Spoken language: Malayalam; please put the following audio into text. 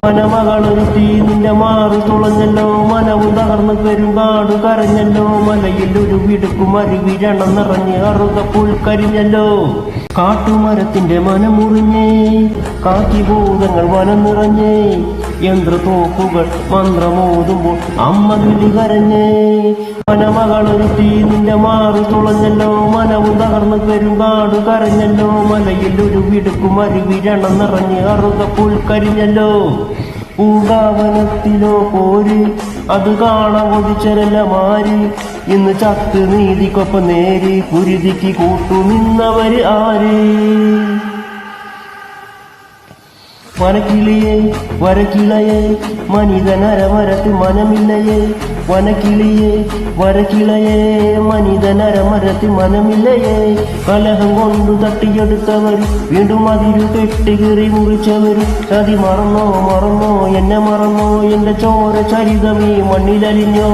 മനമകളൊരുത്തി നിന്റെ മാറി തുളഞ്ഞല്ലോ, മനവും തകർന്ന് പെരുങ്കാട് കരഞ്ഞല്ലോ, മലയിൽ ഒരു വിടുക്കും അരുവിരണം നിറഞ്ഞ് അറുതപ്പോൾ കരിഞ്ഞല്ലോ. കാട്ടുമരത്തിന്റെ മനമുറിഞ്ഞേ, കാക്കിഭൂതങ്ങൾ വനം നിറഞ്ഞേ, യന്ത്രത്തോക്കുകൾ മന്ത്രമോതുമ്പോൾ അമ്മ വിളി കരഞ്ഞേ. മനമകളൊരുത്തി നിന്റെ മാറി തുളഞ്ഞല്ലോ, മനവും തകർന്ന് പെരുങ്കാട് കരഞ്ഞല്ലോ, മലയിൽ ഒരു വിടുക്കും അരുവിരണം നിറഞ്ഞ് അറുതപ്പോൾ കരിഞ്ഞല്ലോ. പൂങ്കാവനത്തിലോ പോര് അത് കാണാൻ കൊതിച്ചരല്ല മാര്, ഇന്ന് ചത്ത് നീതിക്കൊപ്പം നേര് കുരുതിക്ക് കൂട്ടു നിന്നവര് ആര്? വനക്കിളിയെ വരക്കിളയെ മനിതനരമരത്ത് മനമില്ലയെ, വനക്കിളിയെ വരക്കിളയെ മനിതനരമരത്ത് മനമില്ലയെ. കലഹം കൊണ്ടു തട്ടിയെടുത്തവർ വീണ്ടും അതിരു കെട്ടുകീറി മുറിച്ചവർ, ചതി മറന്നോ എന്നെ മറന്നോ, എന്റെ ചോര ചരിതമേ മണ്ണിലലിഞ്ഞോ.